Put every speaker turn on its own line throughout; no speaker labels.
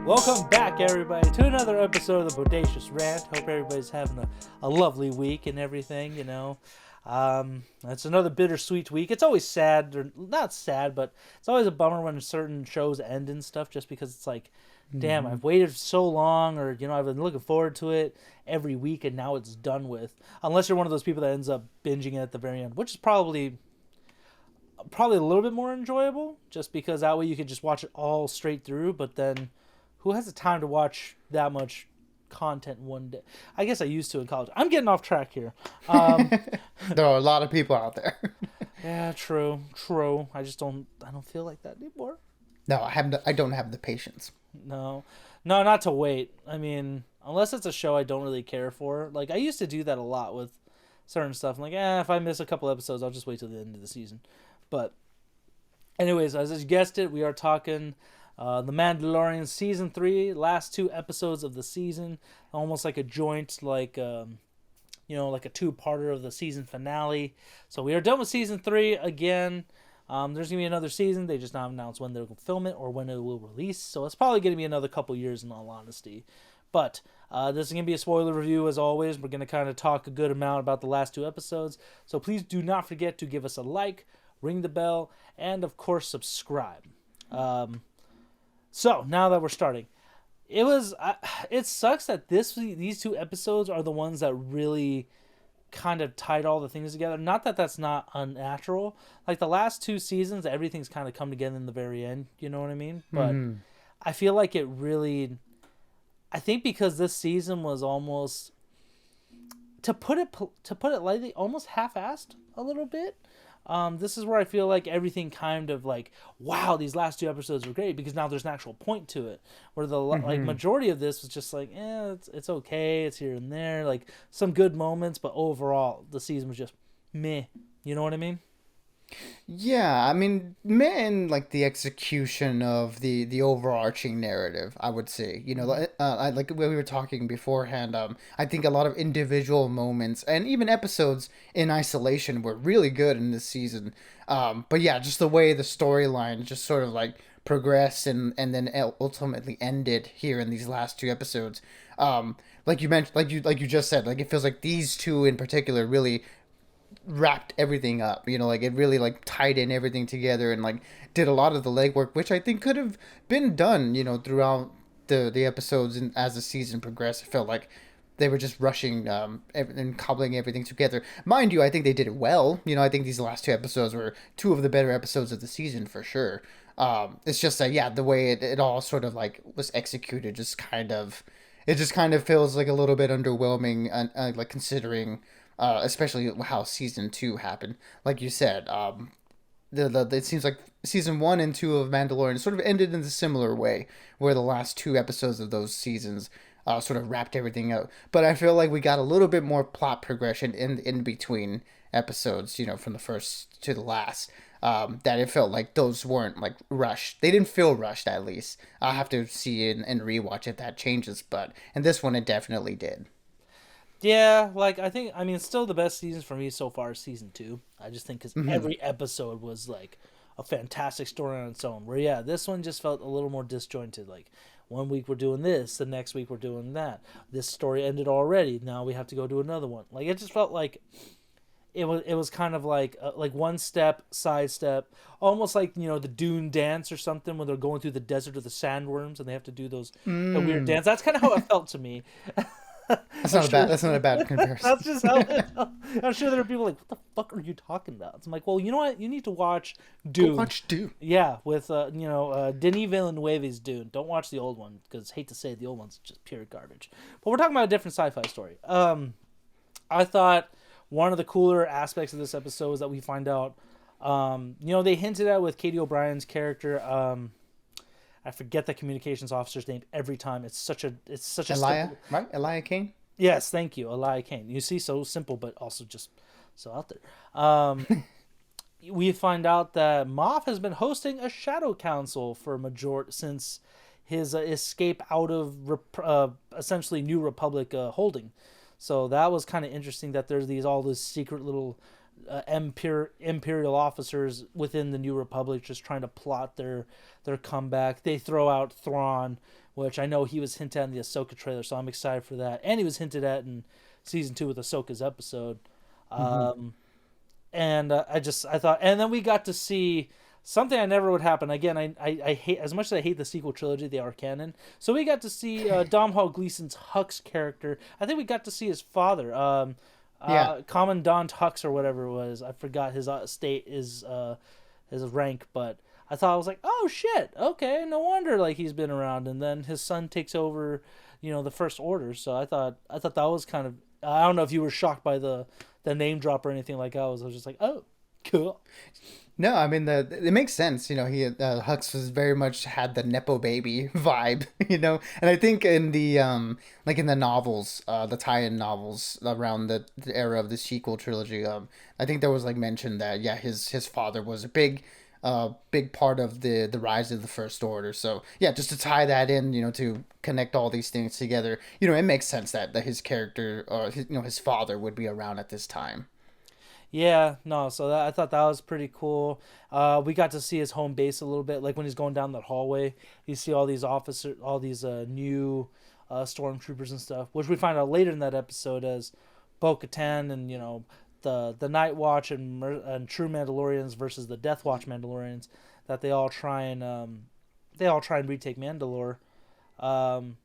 Welcome back, everybody, to another episode of the Bodacious Rant. Hope everybody's having a lovely week and everything, you know. It's another bittersweet week. It's always sad, or not sad, but it's always a bummer when certain shows end and stuff, just because it's like, damn, I've waited so long, or, you know, I've been looking forward to it every week, and now it's done with. Unless you're one of those people that ends up binging it at the very end, which is probably a little bit more enjoyable, just because that way you could just watch it all straight through. But then who has the time to watch that much content one day? I guess I used to in college. I'm getting off track here.
There are a lot of people out there.
Yeah, true. I don't feel like that anymore.
No, I don't have the patience.
No, not to wait. I mean, unless it's a show I don't really care for. Like, I used to do that a lot with certain stuff. I'm like, if I miss a couple episodes, I'll just wait till the end of the season. But anyways, as you guessed it, we are talking The Mandalorian Season 3, last 2 episodes of the season. Almost like a joint, like a two-parter of the season finale. So we are done with Season 3 again. There's going to be another season. They just not announced when they'll film it or when it will release. So it's probably going to be another couple years in all honesty. But this is going to be a spoiler review as always. We're going to kind of talk a good amount about the last 2 episodes. So please do not forget to give us a like, ring the bell, and of course subscribe. So now that we're starting, it sucks that these 2 episodes are the ones that really kind of tied all the things together. Not that that's not unnatural. Like the last 2 seasons, everything's kind of come together in the very end. You know what I mean? But I feel like it really. I think because this season was almost, to put it lightly, almost half-assed a little bit. This is where I feel like everything kind of like, wow, these last 2 episodes were great because now there's an actual point to it. Where the like majority of this was just like, it's okay, it's here and there, like some good moments, but overall the season was just meh. You know what I mean?
Yeah, I mean, man, like the execution of the overarching narrative, I would say. Like when we were talking beforehand, I think a lot of individual moments and even episodes in isolation were really good in this season. But yeah, just the way the storyline just sort of like progressed and then ultimately ended here in these last 2 episodes. Like you mentioned, like you just said, like it feels like these 2 in particular really wrapped everything up, like it really like tied in everything together and like did a lot of the legwork, which I think could have been done, throughout the episodes. And as the season progressed, it felt like they were just rushing and cobbling everything together. Mind you, I think they did it well. I think these last 2 episodes were 2 of the better episodes of the season for sure. It's just that, yeah, the way it all sort of like was executed just kind of feels like a little bit underwhelming, and like considering especially how season 2 happened. Like you said, it seems like season 1 and 2 of Mandalorian sort of ended in a similar way, where the last 2 episodes of those seasons sort of wrapped everything up. But I feel like we got a little bit more plot progression in between episodes, from the first to the last. That it felt like those weren't like rushed. They didn't feel rushed, at least. I'll have to see and rewatch if that changes, but in this one it definitely did.
Yeah, like I mean, it's still the best season for me so far is season 2. I just think because every episode was like a fantastic story on its own. Where yeah, this one just felt a little more disjointed. Like one week we're doing this, the next week we're doing that. This story ended already. Now we have to go do another one. Like it just felt like it was kind of like one step, side step, almost like the Dune dance or something when they're going through the desert of the sandworms and they have to do those the weird dance. That's kind of how it felt to me.
That's not a bad comparison.
That's just how it felt. I'm sure there are people like, what the fuck are you talking about? I'm like, well, you know what? You need to watch Dune.
Go watch Dune.
Yeah, with Denis Villeneuve's Dune. Don't watch the old one because hate to say it, the old one's just pure garbage. But we're talking about a different sci-fi story. I thought one of the cooler aspects of this episode is that we find out, they hinted at with Katie O'Brien's character. I forget the communications officer's name every time. It's such a
Elia, right? Elia Kane?
Yes, thank you. Elia Kane. You see, so simple, but also just so out there. We find out that Moff has been hosting a shadow council for since his escape out of essentially New Republic holding. So that was kind of interesting that there's all these secret little imperial officers within the New Republic just trying to plot their comeback. They throw out Thrawn, which I know he was hinted at in the Ahsoka trailer, so I'm excited for that. And he was hinted at in season 2 with Ahsoka's episode.
Mm-hmm.
And I thought, and then we got to see something I never would happen again. I hate, as much as I hate the sequel trilogy, they are canon. So we got to see Domhnall Gleeson's Hux character. I think we got to see his father,
Yeah.
Commandant Hux or whatever it was. I forgot his his rank, but I thought, I was like, oh shit, okay, no wonder like he's been around. And then his son takes over, the First Order. So I thought that was kind of, I don't know if you were shocked by the name drop or anything like I was. I was just like, oh, cool.
No, I mean it makes sense. He Hux was very much had the nepo baby vibe. And I think in the like in the novels, the tie-in novels around the era of the sequel trilogy, I think there was like mention that yeah, his father was a big part of the rise of the First Order. So yeah, just to tie that in, to connect all these things together, it makes sense that his character or his father would be around at this time.
Yeah, no, so I thought that was pretty cool. We got to see his home base a little bit, like when he's going down that hallway. You see all these new stormtroopers and stuff, which we find out later in that episode as Bo-Katan and the Night Watch and True Mandalorians versus the Death Watch Mandalorians, that they all try and retake Mandalore. Um,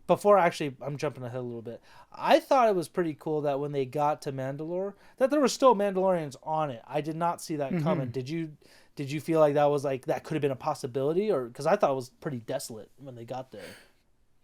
Before actually, I'm jumping ahead a little bit. I thought it was pretty cool that when they got to Mandalore, that there were still Mandalorians on it. I did not see that coming.
Hmm.
Did you feel like that was like that could have been a possibility, or because I thought it was pretty desolate when they got there.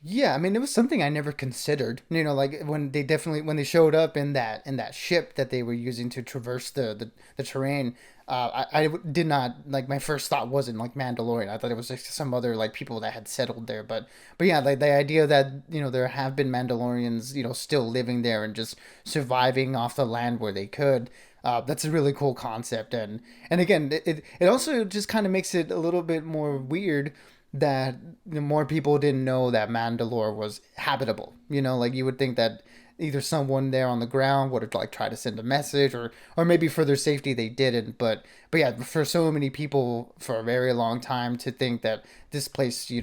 Yeah, I mean, it was something I never considered. Like when they showed up in that ship that they were using to traverse the terrain. I did not like my first thought wasn't like Mandalorian. I thought it was like some other like people that had settled there. But yeah, like the idea that there have been Mandalorians still living there and just surviving off the land where they could. That's a really cool concept, and again, it also just kind of makes it a little bit more weird that more people didn't know that Mandalore was habitable. Like you would think that either someone there on the ground would have like tried to send a message, or maybe for their safety they didn't. But yeah, for so many people for a very long time to think that this place, you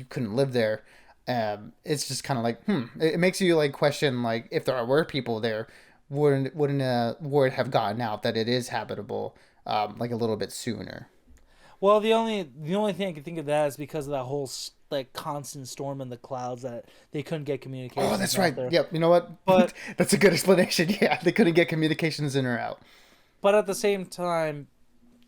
couldn't live there. It's just kind of like, it makes you like question like if there were people there, wouldn't word have gotten out that it is habitable, like a little bit sooner.
Well, the only thing I can think of that is because of that whole like constant storm in the clouds that they couldn't get
Oh,
communications
that's
out
right.
there.
Yep. You know what?
But
That's a good explanation. Yeah, they couldn't get communications in or out.
but at the same time,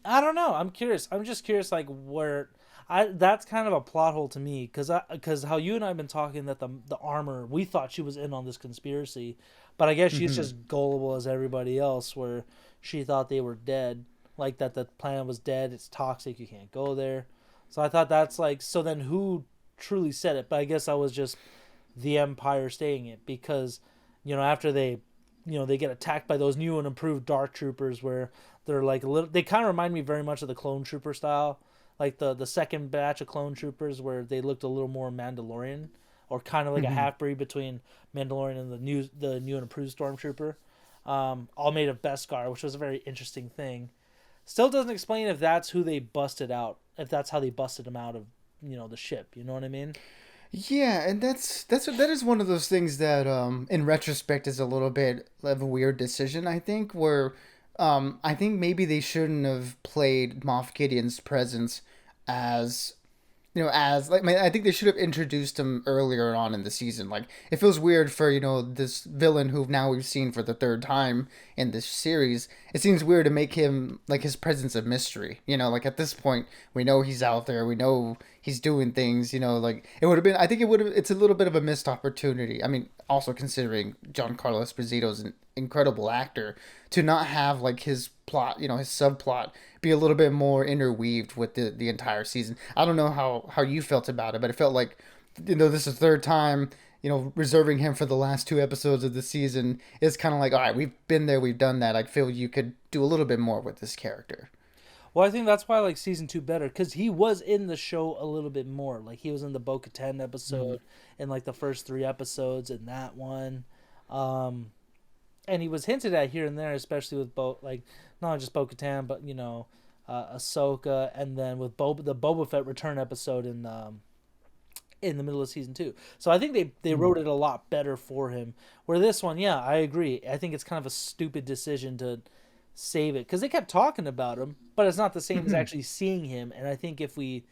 I don't know. I'm curious. I'm just curious, like where I that's kind of a plot hole to me because how you and I have been talking that the armor we thought she was in on this conspiracy, but I guess she's
Hmm.
just gullible as everybody else, where she thought they were dead, like that the planet was dead. It's toxic. You can't go there. So I thought that's like so. Then who truly said it? But I guess I was just the Empire saying it because after they get attacked by those new and improved dark troopers where they're like a little they kind of remind me very much of the clone trooper style, like the second batch of clone troopers where they looked a little more Mandalorian or kind of like a
Hmm.
half breed between Mandalorian and the new and improved stormtrooper, all made of Beskar, which was a very interesting thing. Still doesn't explain if that's who they busted out, if that's how they busted him out of the ship. You know what I mean?
Yeah, and that is one of those things that, in retrospect, is a little bit of a weird decision. I think where, I think maybe they shouldn't have played Moff Gideon's presence as as like I think they should have introduced him earlier on in the season. Like it feels weird for this villain who now we've seen for the third time in this series. It seems weird to make him like his presence a mystery. Like at this point we know he's out there. We know he's doing things. Like it would have been. I think it would have. It's a little bit of a missed opportunity. I mean, also considering Giancarlo Esposito's an incredible actor, to not have like his plot, his subplot be a little bit more interweaved with the entire season. I don't know how you felt about it, but it felt like this is the third time reserving him for the last two episodes of the season is kind of like, all right, we've been there, we've done that. I feel you could do a little bit more with this character.
Well, I think that's why I like season 2 better because he was in the show a little bit more. Like he was in the Bo-Katan
Mm-hmm.
episode, in like the first 3 episodes in that one. Um, and he was hinted at here and there, especially with like not just Bo-Katan, but Ahsoka, and then with the Boba Fett return episode in the middle of season 2. So I think they wrote it a lot better for him. Where this one, yeah, I agree. I think it's kind of a stupid decision to save it because they kept talking about him, but it's not the same as actually seeing him. And I think if we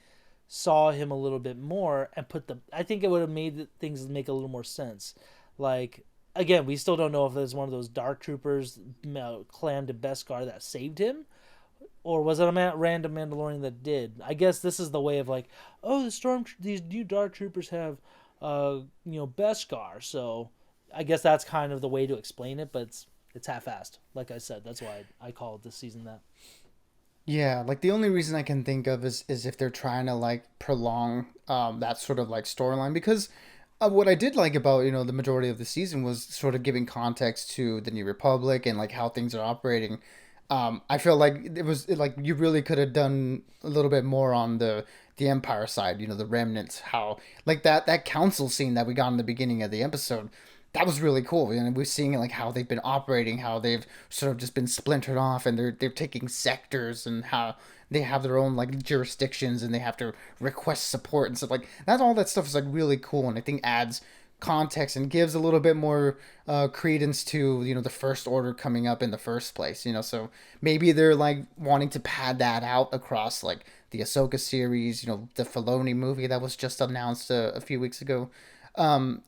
saw him a little bit more and I think it would have made things make a little more sense. Like, again, we still don't know if there's one of those dark troopers, Clan to Beskar, that saved him, or was it a random Mandalorian that did? I guess this is the way of like, oh, these new dark troopers have, Beskar. So I guess that's kind of the way to explain it, but it's half-assed. Like I said, that's why I call it this season that.
Yeah, like the only reason I can think of is if they're trying to like prolong that sort of like storyline because what I did like about the majority of the season was sort of giving context to the New Republic and like how things are operating. I feel like it was like you really could have done a little bit more on the Empire side, the remnants, how like that council scene that we got in the beginning of the episode. That was really cool, and we're seeing like how they've been operating, how they've sort of just been splintered off, and they're taking sectors, and how they have their own like jurisdictions, and they have to request support and stuff like that. All that stuff is like really cool, and I think adds context and gives a little bit more credence to the First Order coming up in the first place. So maybe they're like wanting to pad that out across like the Ahsoka series, the Filoni movie that was just announced a few weeks ago.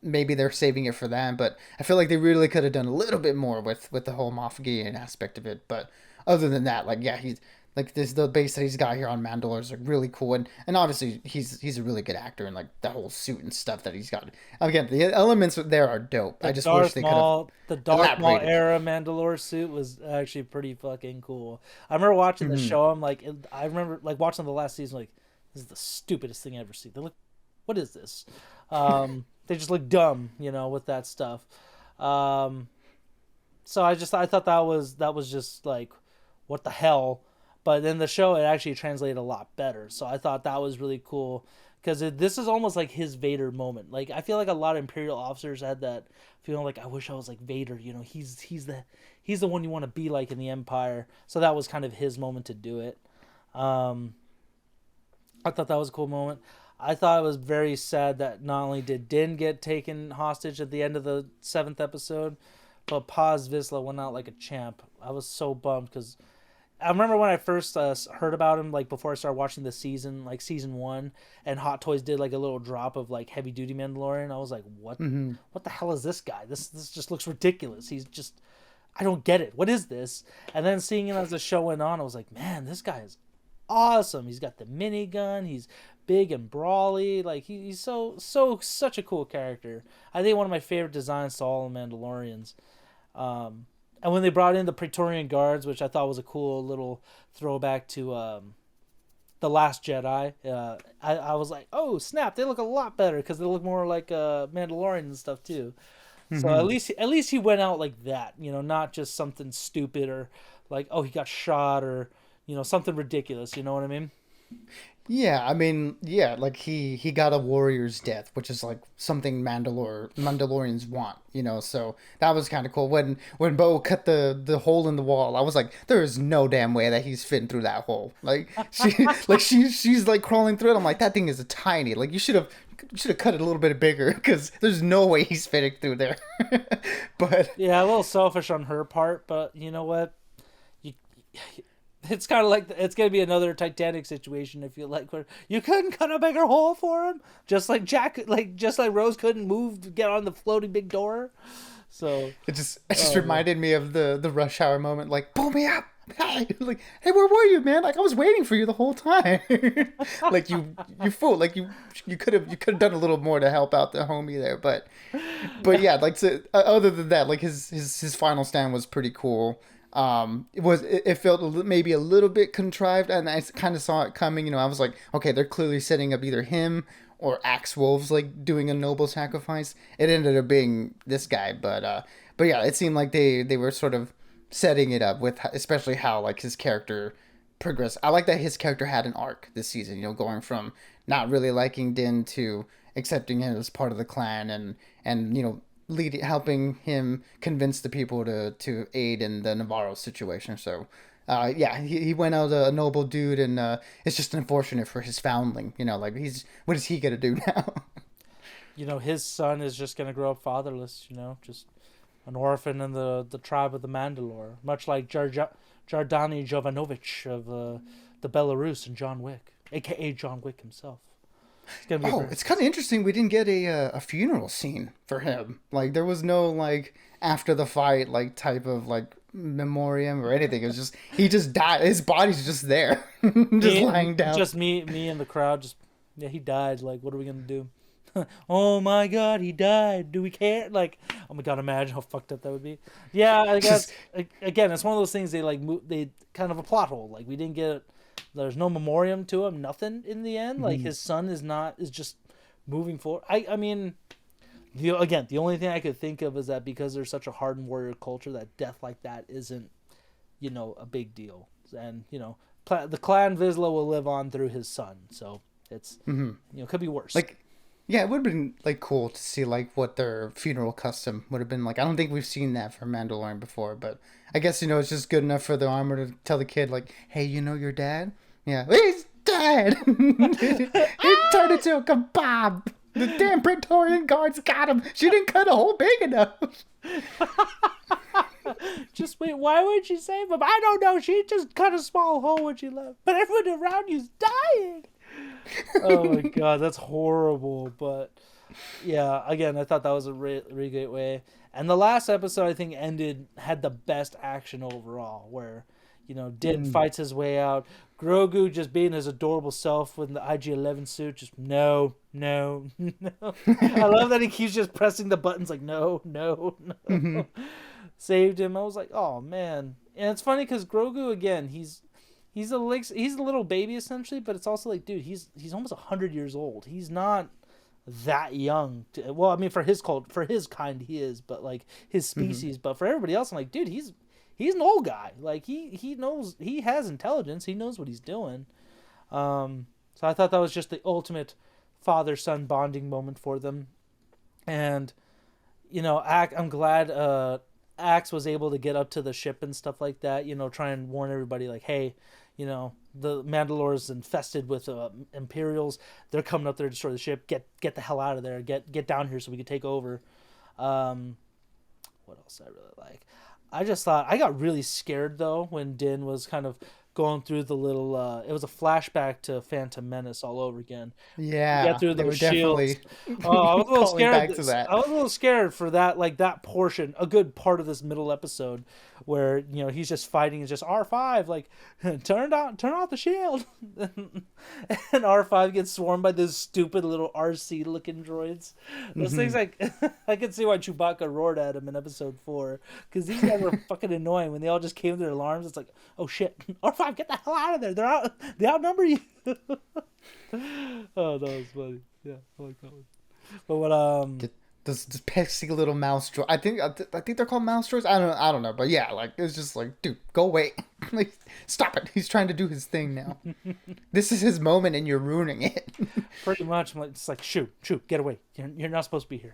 Maybe they're saving it for that, but I feel like they really could have done a little bit more with the whole Moff Gideon aspect of it. But other than that, like yeah, he's like the base that he's got here on Mandalore is like really cool, and obviously he's a really good actor, and like the whole suit and stuff that he's got. Again, the elements there are dope. I just wish they could have
The Darth Maul
elaborated.
era Mandalore suit was actually pretty fucking cool. I remember watching the show. I remember like watching the last season. Like, this is the stupidest thing I ever seen. They look, what is this? They just look dumb, with that stuff. So I thought that was just like, what the hell? But in the show, it actually translated a lot better. So I thought that was really cool because this is almost like his Vader moment. Like I feel like a lot of Imperial officers had that feeling like I wish I was like Vader. He's the one you want to be like in the Empire. So that was kind of his moment to do it. I thought that was a cool moment. I thought it was very sad that not only did Din get taken hostage at the end of the 7th episode, but Paz Vizsla went out like a champ. I was so bummed because I remember when I first heard about him, like before I started watching the season, like season 1, and Hot Toys did like a little drop of like Heavy Duty Mandalorian. I was like, what the hell is this guy? This just looks ridiculous. He's just, I don't get it. What is this? And then seeing him as the show went on, I was like, man, this guy is awesome. He's got the minigun. He's big and brawly. Like he's such a cool character. I think one of my favorite designs to all the Mandalorians. And when they brought in the Praetorian Guards, which I thought was a cool little throwback to the Last Jedi, I was like, oh snap, they look a lot better because they look more like Mandalorian and stuff too. So at least he went out like that, not just something stupid or like, oh, he got shot or something ridiculous. You know what I mean?
Yeah, I mean, yeah, like he got a warrior's death, which is like something Mandalorians want, So that was kind of cool. When Bo cut the hole in the wall, I was like, there is no damn way that he's fitting through that hole. Like she's like crawling through it. I'm like, that thing is a tiny. Like you should have cut it a little bit bigger because there's no way he's fitting through there. But
Yeah, a little selfish on her part, but you know what? You It's kind of like it's gonna be another Titanic situation. If you like, where you couldn't cut a bigger hole for him, just like Rose couldn't move to get on the floating big door. So
it just reminded me of the rush hour moment, like pull me up. Hey, like, hey, where were you, man? Like, I was waiting for you the whole time. Like, you fool. Like, you could have done a little more to help out the homie there. But yeah, like, other than that, like, his final stand was pretty cool. It felt maybe a little bit contrived, and I kind of saw it coming. I was like, okay, they're clearly setting up either him or Axe Wolves like doing a noble sacrifice. It ended up being this guy, but yeah, it seemed like they were sort of setting it up with especially how like his character progressed. I like that his character had an arc this season. Going from not really liking Din to accepting him as part of the clan, and helping him convince the people to aid in the Navarro situation. So, yeah, he went out a noble dude, and it's just unfortunate for his foundling. Like what is he gonna do now?
His son is just gonna grow up fatherless. Just an orphan in the tribe of the Mandalore, much like Jardani Jovanovich of the Belarus and John Wick, aka John Wick himself.
It's kind of interesting. We didn't get a funeral scene for him. Like there was no like after the fight like type of like memoriam or anything. It was just he just died. His body's just there, just lying down.
Just me in the crowd. Just yeah, he died. Like what are we gonna do? Oh my god, he died. Do we care? Like, oh my god, imagine how fucked up that would be. Yeah, I guess again, it's one of those things they kind of a plot hole. Like we didn't get there's no memoriam to him, nothing in the end. Like his son is just moving forward. I mean, the only thing I could think of is that because there's such a hardened warrior culture that death like that isn't, a big deal. And, the clan Vizsla will live on through his son. So it's, could be worse.
Like, yeah, it would have been like cool to see like what their funeral custom would have been like. I don't think we've seen that for Mandalorian before, but I guess it's just good enough for the armor to tell the kid like, "Hey, your dad? Yeah, he's dead. He turned into a kebab. The damn Praetorian guards got him. She didn't cut a hole big enough."
Just wait. Why would she save him? I don't know. She just cut a small hole when she left, but everyone around you's dying. Oh my god, that's horrible. But yeah, again, I thought that was a really great way. And the last episode, I think, had the best action overall, where Din fights his way out. Grogu just being his adorable self with the IG-11 suit, just no. I love that he keeps just pressing the buttons like no. Saved him. I was like, oh man. And it's funny because Grogu again, he's a little baby essentially, but it's also like, dude, he's almost 100 years old. He's not that young. Well, I mean, for his kind, he is, but like his species. But for everybody else, I'm like, dude, he's an old guy. Like he knows, he has intelligence. He knows what he's doing. So I thought that was just the ultimate father-son bonding moment for them. And I'm glad Axe was able to get up to the ship and stuff like that. Try and warn everybody like, hey, the Mandalore is infested with Imperials. They're coming up there to destroy the ship. Get the hell out of there. Get down here so we can take over. What else I really like? I just thought I got really scared though when Din was kind of going through the little it was a flashback to Phantom Menace all over again.
Yeah,
get through those shields. Oh, I was a little scared.
Back to that.
I was a little scared for that, like that portion, a good part of this middle episode where he's just fighting. It's just R5, like turn off the shield, and R5 gets swarmed by those stupid little RC looking droids. Those things, like I can see why Chewbacca roared at him in episode 4 because these guys were fucking annoying when they all just came with their alarms. It's like, oh shit, R5, get the hell out of there! They outnumber you. Oh, that was funny. Yeah, I like that one. But what
this pesky little mouse droid. I think they're called mouse droids. I don't know, but yeah, like it's just like, dude, go away. Like, stop it. He's trying to do his thing now. This is his moment, and you're ruining it.
Pretty much, it's like shoot, get away. You're not supposed to be here.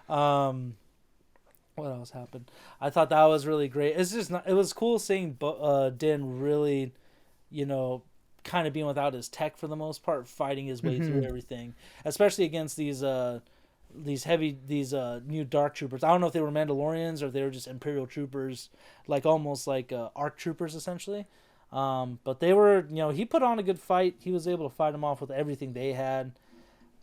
What else happened? I thought that was really great. It's just it was cool seeing Din really, kind of being without his tech for the most part, fighting his way through everything, especially against these new dark troopers. I don't know if they were Mandalorians or if they were just Imperial troopers, like almost like ARC troopers essentially. But they were, he put on a good fight. He was able to fight them off with everything they had.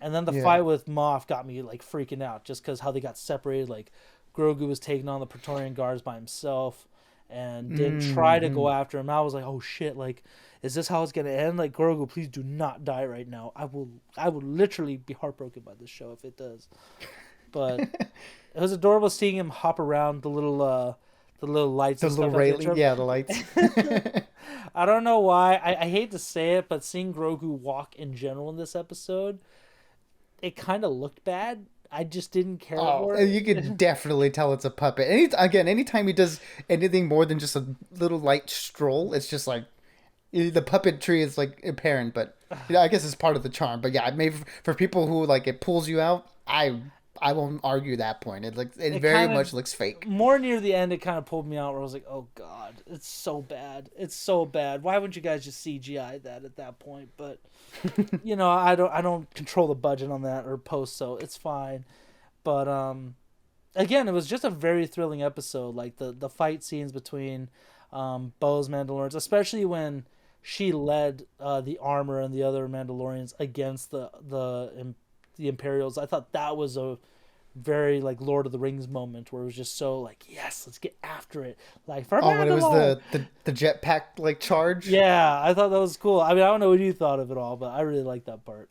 And then the fight with Moff got me like freaking out just because how they got separated. Like Grogu was taking on the Praetorian guards by himself and didn't try to go after him. I was like, oh shit, like, is this how it's gonna end? Like, Grogu, please do not die right now. I will literally be heartbroken by this show if it does. But it was adorable seeing him hop around the little lights.
The little railing, yeah, the lights.
I don't know why. I hate to say it, but seeing Grogu walk in general in this episode, it kind of looked bad. I just didn't care for it.
You can definitely tell it's a puppet. Anytime he does anything more than just a little light stroll, it's just like the puppetry is like apparent. But I guess it's part of the charm. But yeah, maybe for people who like it pulls you out, I I won't argue that point. It
It
very
kind of
much looks fake.
more near the end. It kind of pulled me out where I was like, oh god, it's so bad. It's so bad. Why wouldn't you guys just CGI that at that point? But I don't control the budget on that or post, so it's fine. But again, it was just a very thrilling episode. Like the fight scenes between Bo's Mandalorians, especially when she led the armor and the other Mandalorians against the Imperials. I thought that was a very like Lord of the Rings moment where it was just so like, yes, let's get after it. Like for
Oh, when it was
Mandalore.
the jetpack like charge.
Yeah, I thought that was cool. I mean, I don't know what you thought of it all, but I really liked that part.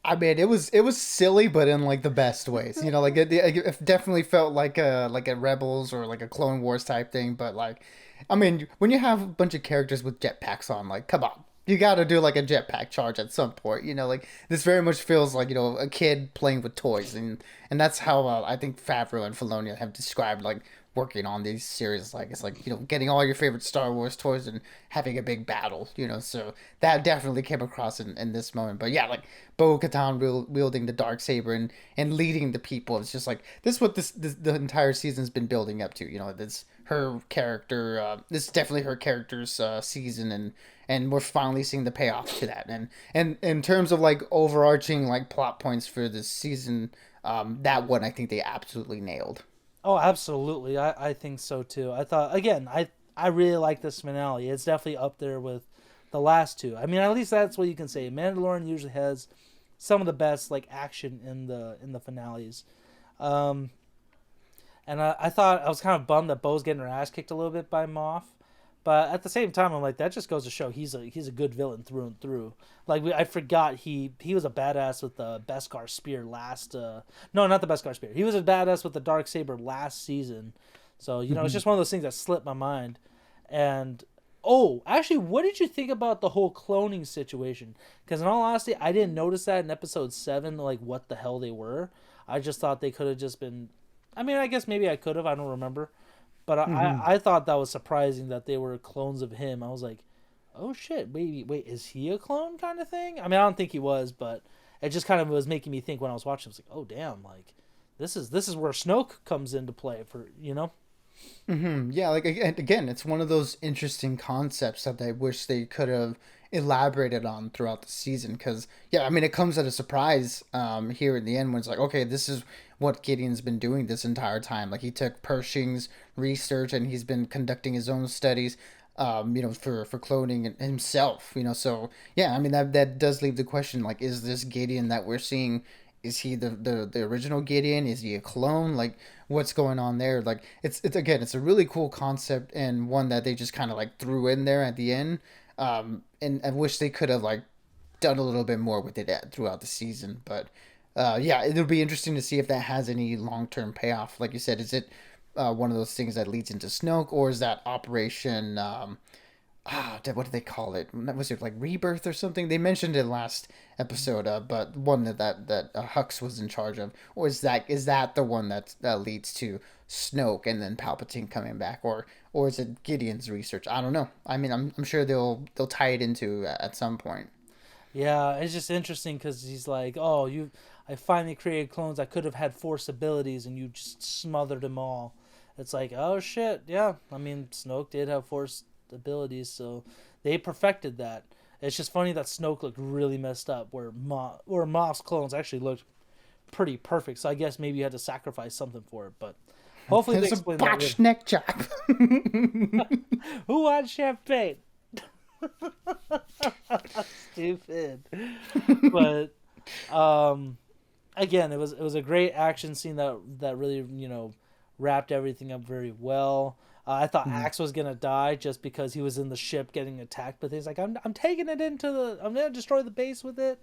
I mean, it was silly, but in like the best ways. Like it definitely felt like a Rebels or like a Clone Wars type thing. But like, I mean, when you have a bunch of characters with jetpacks on, like, come on, you got to do like a jetpack charge at some point. Like this very much feels like a kid playing with toys, and that's how I think Favreau and Filoni have described like working on these series. Like it's like getting all your favorite Star Wars toys and having a big battle. So that definitely came across in this moment. But yeah, like Bo-Katan wielding the dark saber and leading the people. It's just like this is what this the entire season's been building up to. This her character. This is definitely her character's season, and we're finally seeing the payoff to that. And in terms of like overarching like plot points for this season, that one I think they absolutely nailed.
Oh, absolutely. I think so too. I thought again, I really like this finale. It's definitely up there with the last two. I mean, at least that's what you can say. Mandalorian usually has some of the best like action in the finales. Um, and I thought I was kind of bummed that Bo's getting her ass kicked a little bit by Moff. But at the same time, I'm like that just goes to show he's a good villain through and through. Like I forgot he was a badass with the Beskar spear last. No, not the Beskar spear. He was a badass with the dark saber last season. So it's just one of those things that slipped my mind. And oh, actually, what did you think about the whole cloning situation? Because in all honesty, I didn't notice that in episode 7. Like what the hell they were. I just thought they could have just been. I mean, I guess maybe I could have. I don't remember. But I,
Mm-hmm.
I thought that was surprising that they were clones of him. I was like, oh shit, wait, is he a clone kind of thing? I mean, I don't think he was, but it just kind of was making me think when I was watching. I was like, oh damn, like this is where Snoke comes into play for.
Mm-hmm. Yeah, like again, it's one of those interesting concepts that I wish they could have elaborated on throughout the season. Because yeah, I mean, it comes at a surprise here in the end when it's like, okay, this is what Gideon's been doing this entire time. Like he took Pershing's research and he's been conducting his own studies. For cloning himself. So yeah, I mean that does leave the question like, is this Gideon that we're seeing? Is he the original Gideon? Is he a clone? Like, what's going on there? Like, it's again, it's a really cool concept and one that they just kind of like threw in there at the end. And I wish they could have like done a little bit more with it throughout the season. But yeah, it'll be interesting to see if that has any long term payoff. Like you said, is it one of those things that leads into Snoke, or is that Operation? What do they call it? Was it like Rebirth or something? They mentioned it last episode, but one that Hux was in charge of, or is that the one that leads to Snoke and then Palpatine coming back, or is it Gideon's research? I don't know. I mean, I'm sure they'll tie it into at some point.
Yeah, it's just interesting because he's like, oh, I finally created clones. I could have had force abilities, and you just smothered them all. It's like, oh shit, yeah. I mean, Snoke did have force abilities, so they perfected that. It's just funny that Snoke looked really messed up, where Moff's clones actually looked pretty perfect. So I guess maybe you had to sacrifice something for it, but hopefully they
It's a
explain that later.
botched neck chop.
Who wants champagne? Stupid. But again, it was a great action scene that really wrapped everything up very well. I thought Axe was gonna die just because he was in the ship getting attacked, but he's like, I'm taking it I'm gonna destroy the base with it,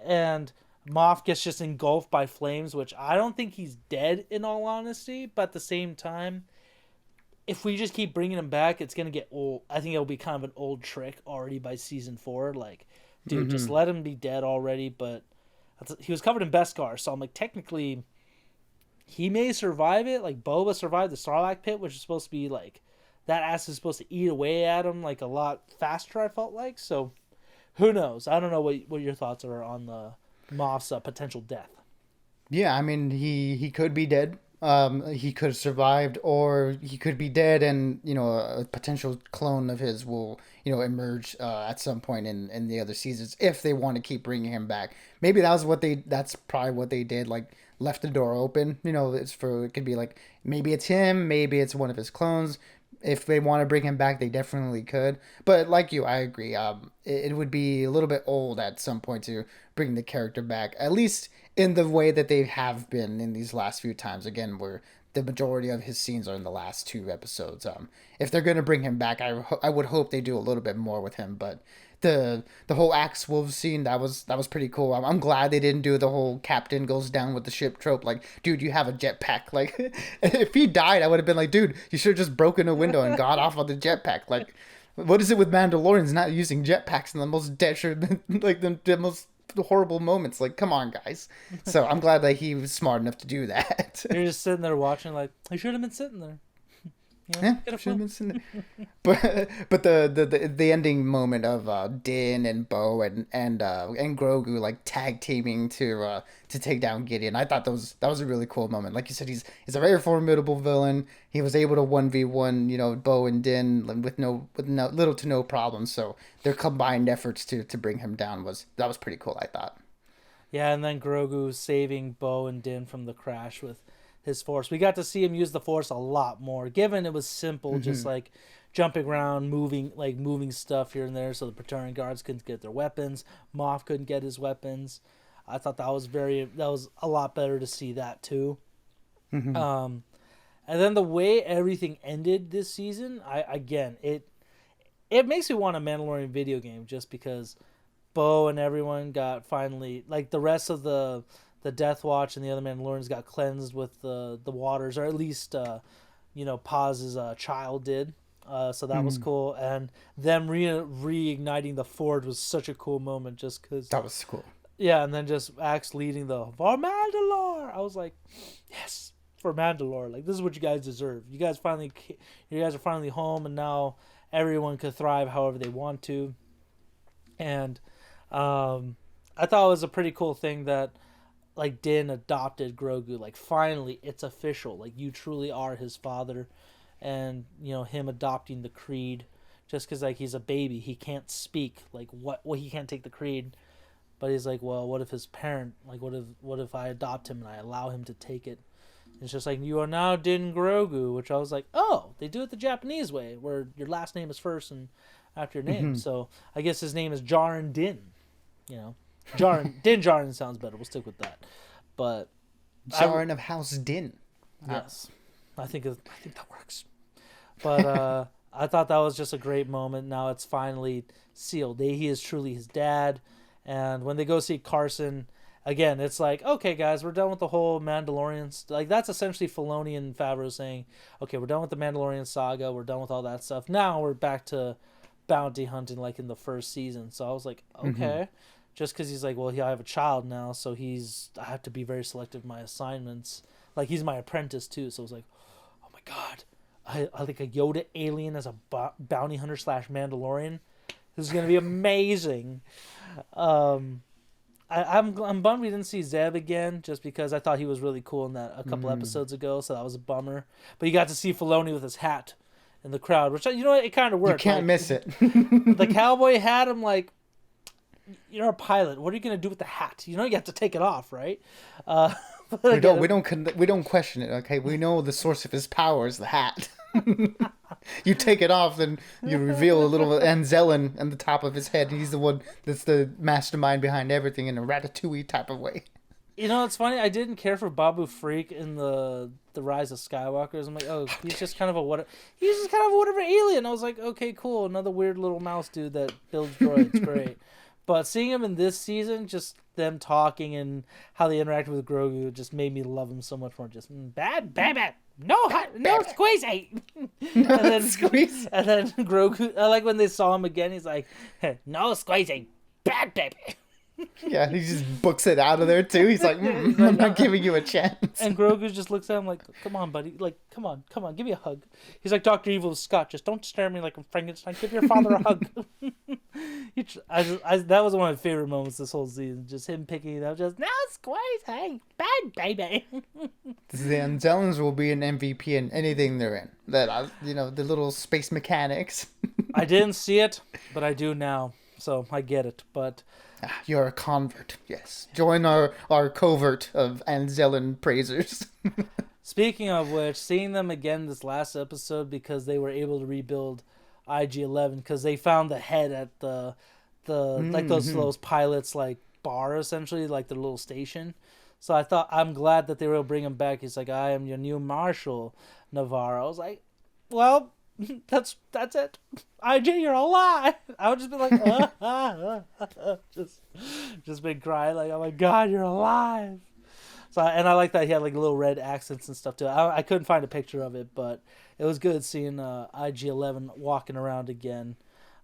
and Moff gets just engulfed by flames, which I don't think he's dead in all honesty, but at the same time, if we just keep bringing him back, it's gonna get old. I think it'll be kind of an old trick already by season 4. Like, dude, just
Mm-hmm.
let him be dead already. But he was covered in Beskar, so I'm like, technically, he may survive it. Like Boba survived the Sarlacc pit, which is supposed to be like that ass is supposed to eat away at him like a lot faster. I felt like so. Who knows? I don't know what your thoughts are on the Moff's potential death.
Yeah, I mean, he could be dead. He could have survived, or he could be dead, and a potential clone of his will emerge at some point in the other seasons if they want to keep bringing him back. Maybe that's probably what they did. Like left the door open. It could be like maybe it's him, maybe it's one of his clones. If they want to bring him back, they definitely could. But like you, I agree. It would be a little bit old at some point to bring the character back, at least in the way that they have been in these last few times. Again, where the majority of his scenes are in the last two episodes. If they're gonna bring him back, I would hope they do a little bit more with him. But the whole Axe Wolves scene, that was pretty cool. I'm glad they didn't do the whole captain goes down with the ship trope. Like, dude, you have a jetpack. Like, if he died, I would have been like, dude, you should have just broken a window and got off on the jetpack. Like, what is it with Mandalorians not using jetpacks in the most like the most horrible moments? Like, come on, guys. So I'm glad that he was smart enough to do that.
You're just sitting there watching, like, I should have been sitting there.
Yeah, should have been sitting there. But the ending moment of Din and Bo and Grogu like tag teaming to take down Gideon, I thought that was a really cool moment. Like you said, he's a very formidable villain. He was able to 1v1 Bo and Din with no little to no problem. So their combined efforts to bring him down was pretty cool, I thought.
Yeah, and then Grogu saving Bo and Din from the crash with his force. We got to see him use the force a lot more, given it was simple, just like jumping around, moving stuff here and there, so the Praetorian guards couldn't get their weapons. Moff couldn't get his weapons. I thought that was a lot better to see that too. Um, and then the way everything ended this season, it makes me want a Mandalorian video game just because Bo and everyone got finally, like, the rest of the Death Watch and the other Mandalorians got cleansed with the waters, or at least Paz's child did. So that was cool, and them reigniting the Forge was such a cool moment, just because.
That was cool.
Yeah, and then just Axe leading the for Mandalore. I was like, yes, for Mandalore. Like, this is what you guys deserve. You guys are finally home, and now everyone could thrive however they want to. And I thought it was a pretty cool thing that, like, Din adopted Grogu. Like, finally, it's official. Like, you truly are his father. And, him adopting the creed. Just because, like, he's a baby. He can't speak. Like, he can't take the creed. But he's like, well, what if his parent, like, what if I adopt him and I allow him to take it? And it's just like, you are now Din Grogu. Which I was like, oh, they do it the Japanese way, where your last name is first and after your name. So, I guess his name is Jaren Din. Din Djarin sounds better. We'll stick with that. But
Djarin of House Din.
Yes, I think that works. But I thought that was just a great moment. Now it's finally sealed. He is truly his dad. And when they go see Carson again, it's like, okay, guys, we're done with the whole Mandalorian. Like, that's essentially Filoni and Favreau saying, okay, we're done with the Mandalorian saga. We're done with all that stuff. Now we're back to bounty hunting, like in the first season. So I was like, okay. Just because he's like, well, I have a child now, so I have to be very selective in my assignments. Like, he's my apprentice too, so I was like, oh my god, I like a Yoda alien as a bounty hunter / Mandalorian. This is gonna be amazing. I'm bummed we didn't see Zeb again, just because I thought he was really cool in that a couple episodes ago, so that was a bummer. But you got to see Filoni with his hat in the crowd, which, it kind of worked.
You can't miss it.
The cowboy hat, I'm like, you're a pilot. What are you gonna do with the hat? You have to take it off, right?
We don't question it. Okay, we know the source of his power is the hat. You take it off, then you reveal a little Anzellan on the top of his head. He's the one that's the mastermind behind everything in a Ratatouille type of way.
It's funny. I didn't care for Babu Freak in the Rise of Skywalkers. I'm like, oh, he's just kind of a whatever alien. I was like, okay, cool, another weird little mouse dude that builds droids. Great. But seeing him in this season, just them talking and how they interacted with Grogu just made me love him so much more. Just bad, no squeezy.
Squeeze.
And then Grogu, I like when they saw him again, he's like, hey, no squeezy, bad baby.
Yeah, he just books it out of there too. He's like,
He's
I'm
like,
not giving you a chance.
and Grogu just looks at him like, "Come on, buddy. Like, come on, give me a hug." He's like Doctor Evil Scott. Just don't stare at me like I'm Frankenstein. Give your father a hug. That was one of my favorite moments this whole season. Just him picking it up. Just now, Squares, hey, bad baby.
The Anzellans will be an MVP in anything they're in. The little space mechanics.
I didn't see it, but I do now, so I get it. But
You're a convert, yes. Join our covert of Anzellan praisers.
speaking of which, seeing them again this last episode because they were able to rebuild IG-11 because they found the head at the like those pilots like bar essentially like the little station. So I'm glad that they were able to bring him back. He's like, I am your new Marshal, Navarro. I was like, well, that's it. IG, you're alive. I would just be like, just been crying like, oh my god, you're alive. So and I like that he had like little red accents and stuff too. I couldn't find a picture of it, but it was good seeing IG-11 walking around again.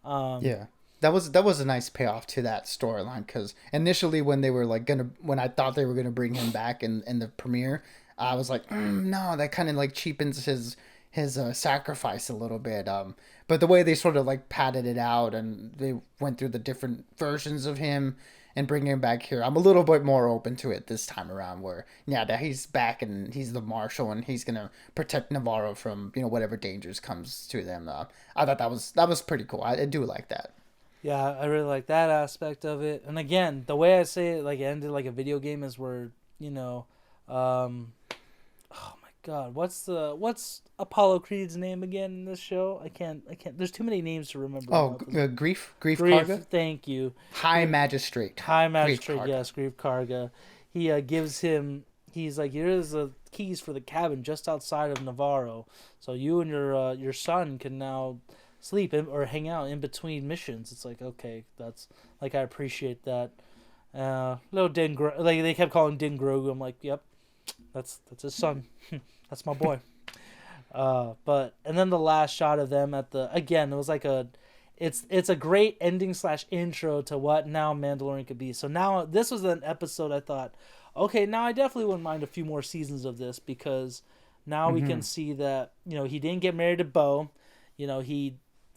Yeah. That was a nice payoff to that storyline because initially when I thought they were gonna bring him back in the premiere, I was like, no, that kind of like cheapens his sacrifice a little bit. But the way they sort of like padded it out and they went through the different versions of him and bringing him back here, I'm a little bit more open to it this time around. Where yeah, that he's back and he's the marshal and he's gonna protect Navarro from whatever dangers comes to them. I thought that was pretty cool. I do like that.
Yeah, I really like that aspect of it. And again, the way I say it, like it ended like a video game, is where um, oh my god, what's Apollo Creed's name again in this show? I can't. There's too many names to remember.
Oh, Grief
Grief.
Karga,
Thank you.
High Magistrate.
High
Grief
Magistrate.
Karga.
Yes, Grief Karga. He gives him. He's like, here's the keys for the cabin just outside of Navarro, so you and your son can now sleep or hang out in between missions. It's like, okay, that's like, I appreciate that. Little like they kept calling Din Grogu. I'm like, yep, that's his son. That's my boy. But and then the last shot of them at the again, it was like it's a great ending slash intro to what now Mandalorian could be. So now this was an episode I thought, okay, now I definitely wouldn't mind a few more seasons of this because now we can see that he didn't get married to Bo,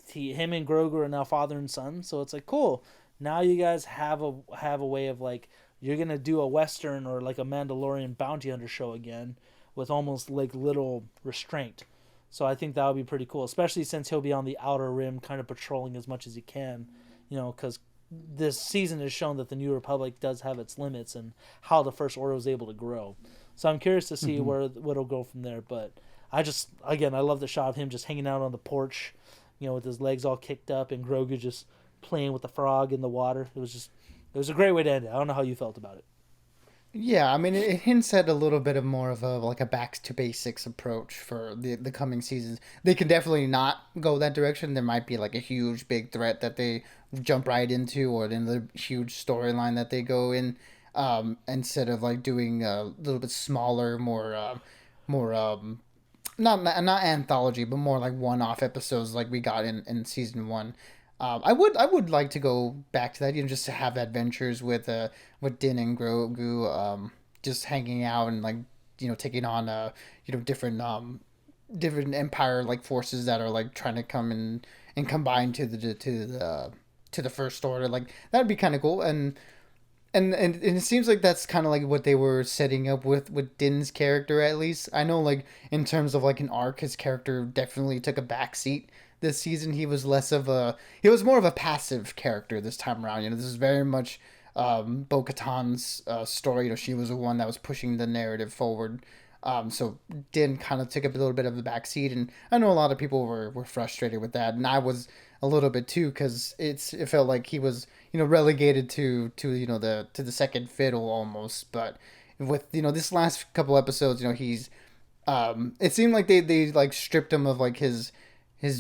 him and Grogu are now father and son. So it's like, cool. Now you guys have a way of like, you're gonna do a Western or like a Mandalorian bounty hunter show again with almost like little restraint. So I think that would be pretty cool, especially since he'll be on the outer rim, kind of patrolling as much as he can, because this season has shown that the New Republic does have its limits and how the First Order was able to grow. So I'm curious to see where it'll go from there. But I love the shot of him just hanging out on the porch, with his legs all kicked up and Grogu just playing with the frog in the water. It was a great way to end it. I don't know how you felt about it.
Yeah, I mean, it hints at a little bit of more of a back to basics approach for the coming seasons. They can definitely not go that direction. There might be like a huge big threat that they jump right into, or another huge storyline that they go in, instead of like doing a little bit smaller, more not anthology, but more like one-off episodes like we got in season one. I would like to go back to that, just to have adventures with Din and Grogu, just hanging out and like taking on different Empire like forces that are like trying to come and combine to the First Order. Like that'd be kind of cool. And it seems like that's kind of like what they were setting up with Din's character, at least. I know, like, in terms of, like, an arc, his character definitely took a backseat this season. He was more of a passive character this time around. This is very much Bo-Katan's story. She was the one that was pushing the narrative forward. So Din kind of took a little bit of a backseat, and I know a lot of people were frustrated with that, and I was a little bit too, because it felt like he was relegated to the second fiddle almost. But with this last couple episodes, he's it seemed like they like stripped him of like his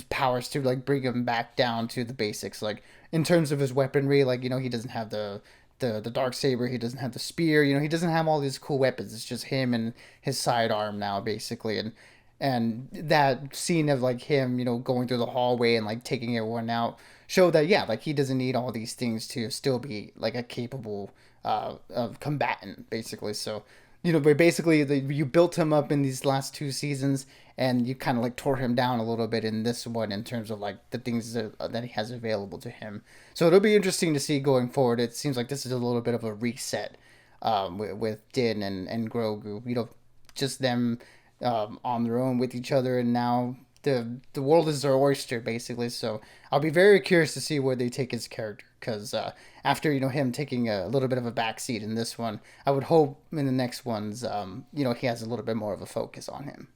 powers to like bring him back down to the basics, like in terms of his weaponry. Like he doesn't have the dark saber, he doesn't have the spear, he doesn't have all these cool weapons. It's just him and his sidearm now, basically. And that scene of like him going through the hallway and like taking everyone out show that yeah, like he doesn't need all these things to still be like a capable combatant, basically. So but basically you built him up in these last two seasons, and you kind of like tore him down a little bit in this one in terms of like the things that he has available to him. So it'll be interesting to see going forward. It seems like this is a little bit of a reset with Din and Grogu. Just them on their own with each other, and now the world is their oyster basically. So I'll be very curious to see where they take his character, because after him taking a little bit of a backseat in this one, I would hope in the next ones he has a little bit more of a focus on him.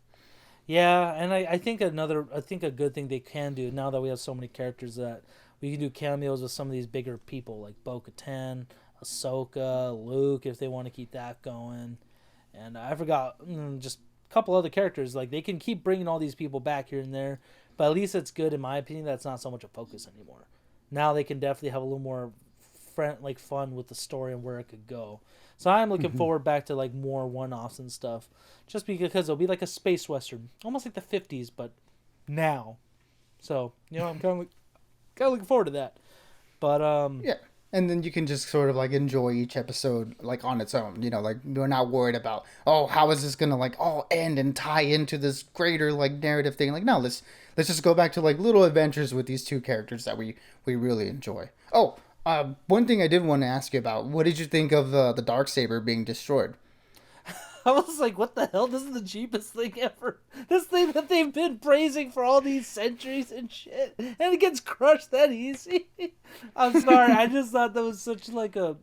Yeah, and I think a good thing they can do now that we have so many characters that we can do cameos with some of these bigger people like Bo-Katan, Ahsoka, Luke if they want to keep that going, and I forgot just a couple other characters. Like they can keep bringing all these people back here and there, but at least it's good in my opinion. That's not so much a focus anymore. Now they can definitely have a little more fun with the story and where it could go. So I'm looking forward back to like more one-offs and stuff, just because it'll be like a space western, almost like the '50s, but now. So I'm kind of looking forward to that. But
Yeah. And then you can just sort of like enjoy each episode like on its own. Like you're not worried about, oh, how is this gonna like all end and tie into this greater like narrative thing. Like no, let's just go back to like little adventures with these two characters that we really enjoy. Oh, one thing I did want to ask you about. What did you think of the Darksaber being destroyed?
I was like, what the hell? This is the cheapest thing ever. This thing that they've been praising for all these centuries and shit, and it gets crushed that easy. I'm sorry. I just thought that was such like a.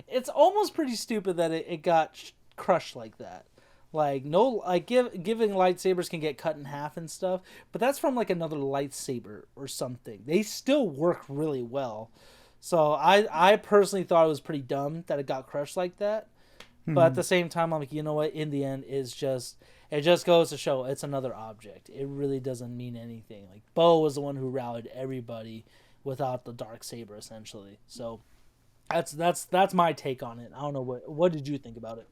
It's almost pretty stupid that it got crushed like that. Like no, like giving lightsabers can get cut in half and stuff, but that's from like another lightsaber or something. They still work really well. So I personally thought it was pretty dumb that it got crushed like that. But at the same time, I'm like, you know what? In the end, it just goes to show it's another object. It really doesn't mean anything. Like Bo was the one who rallied everybody without the dark saber, essentially. So that's my take on it. I don't know what did you think about it?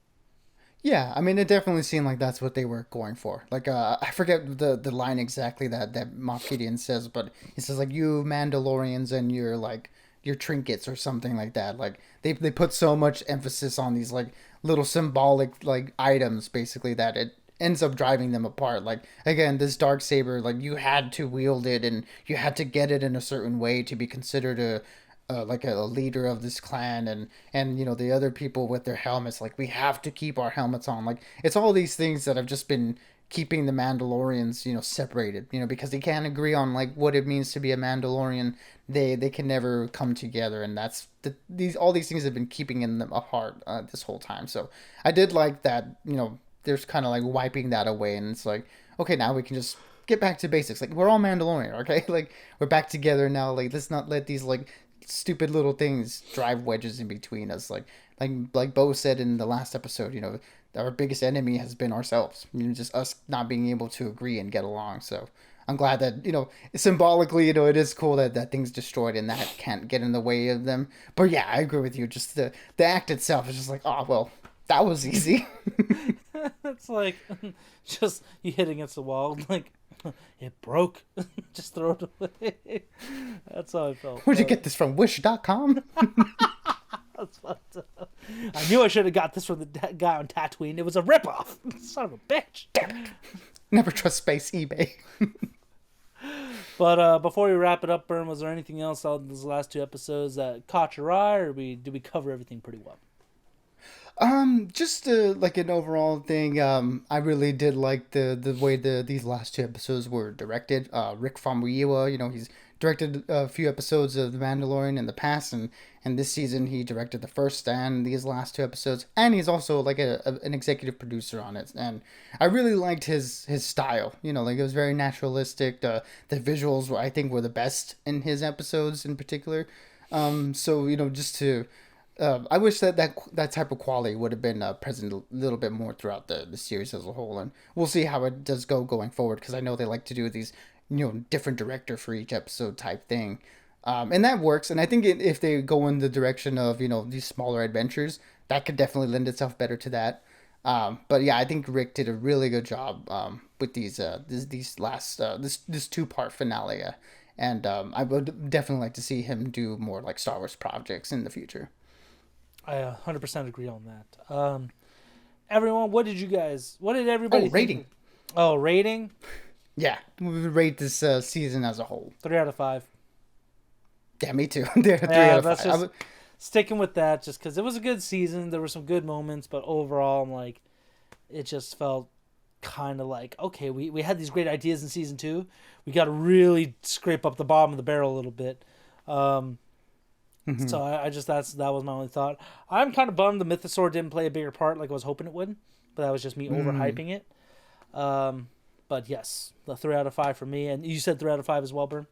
Yeah, I mean, it definitely seemed like that's what they were going for. Like, I forget the line exactly that Moff Gideon says, but he says like, "You Mandalorians and your trinkets" or something like that. Like they put so much emphasis on these like little symbolic like items, basically, that it ends up driving them apart. Like again, this dark saber, like you had to wield it and you had to get it in a certain way to be considered like a leader of this clan, and the other people with their helmets, like we have to keep our helmets on. Like it's all these things that have just been keeping the Mandalorians separated, because they can't agree on like what it means to be a Mandalorian. They can never come together, and that's all these things have been keeping in them apart this whole time. So I did like that. There's kind of like wiping that away, and it's like, okay, now we can just get back to basics. Like we're all Mandalorian, okay? Like we're back together now. Like let's not let these like stupid little things drive wedges in between us. Like Bo said in the last episode, our biggest enemy has been ourselves. Just us not being able to agree and get along. So I'm glad that symbolically, it is cool that things destroyed and that can't get in the way of them. But yeah, I agree with you. Just the act itself is just like, oh well, that was easy.
It's like just you hit against the wall, like it broke. Just throw it away. That's how I felt.
Where'd you get this from? Wish.com?
That's fucked up. I knew I should have got this from the guy on Tatooine. It was a ripoff. Son of a bitch.
Damn it. Never trust space eBay.
But before we wrap it up, Bern, was there anything else on these last two episodes that caught your eye, or did we cover everything pretty well?
Just like an overall thing. I really did like the way these last two episodes were directed. Rick Famuyiwa, he's directed a few episodes of The Mandalorian in the past, and this season he directed the first and these last two episodes, and he's also like an executive producer on it. And I really liked his style. Like it was very naturalistic. The visuals I think were the best in his episodes in particular. So just to I wish that type of quality would have been present a little bit more throughout the series as a whole, and we'll see how it does going forward, because I know they like to do these different director for each episode type thing, and that works. And I think if they go in the direction of these smaller adventures, that could definitely lend itself better to that. But yeah, I think Rick did a really good job with these last this 2-part finale. and I would definitely like to see him do more like Star Wars projects in the future.
I 100% agree on that. Everyone, what did
Oh,
everybody think?
rating.
Oh, rating?
Yeah, we would rate this season as a whole.
3 out of 5.
Yeah, me too. They're 3 out
Yeah,
of
that's
5. I
just
would,
sticking with that just because it was a good season. There were some good moments, but overall, I'm like, it just felt kind of like, okay, we had these great ideas in season 2. We got to really scrape up the bottom of the barrel a little bit. Um,
mhm.
so I just that was my only thought. I'm kind of bummed the Mythosaur didn't play a bigger part like I was hoping it would, but that was just me
Mm.
overhyping it. Um, but yes, the 3 out of 5 for me, and you said 3 out of 5 as well, Burn.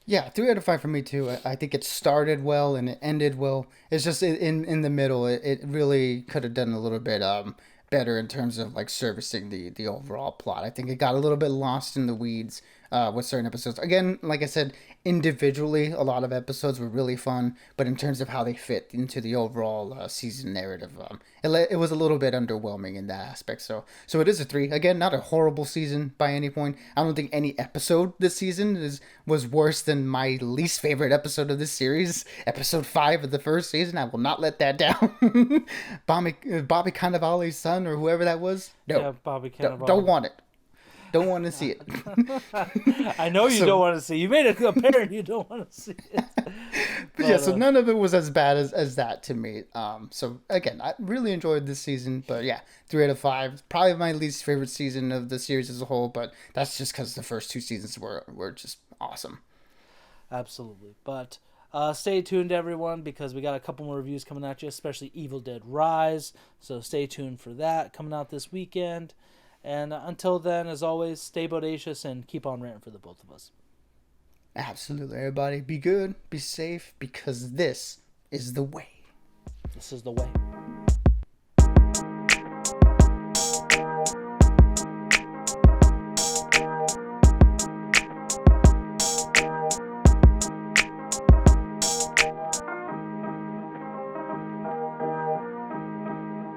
Yeah, 3 out of 5 for me too. I think it started well and it ended well. It's just in the middle. It really could have done a little bit better in terms of like servicing the overall plot. I think it got a little bit lost in the weeds with certain episodes. Again, like I said, individually, a lot of episodes were really fun, but in terms of how they fit into the overall season narrative, it was a little bit underwhelming in that aspect. So it is a 3. Again, not a horrible season by any point. I don't think any episode this season was worse than my least favorite episode of this series, episode 5 of the first season. I will not let that down. Bobby Cannavale's son or whoever that was. No,
Yeah, Bobby
don't
Cannavale.
want it. Don't want to see it.
I know you don't
So
want to see. You made it apparent you don't want to see it.
But yeah,
But
so none of it was as bad as that to me. So again, I really enjoyed this season, but yeah, 3 out of 5. Probably my least favorite season of the series as a whole, but that's just because the first 2 seasons were just awesome.
absolutely. But stay tuned, everyone, because we got a couple more reviews coming at you, especially Evil Dead Rise. So stay tuned for that coming out this weekend. And until then, as always, stay bodacious and keep on ranting for the both of us.
Absolutely, everybody, be good, be safe, because this is the way.
This is the way.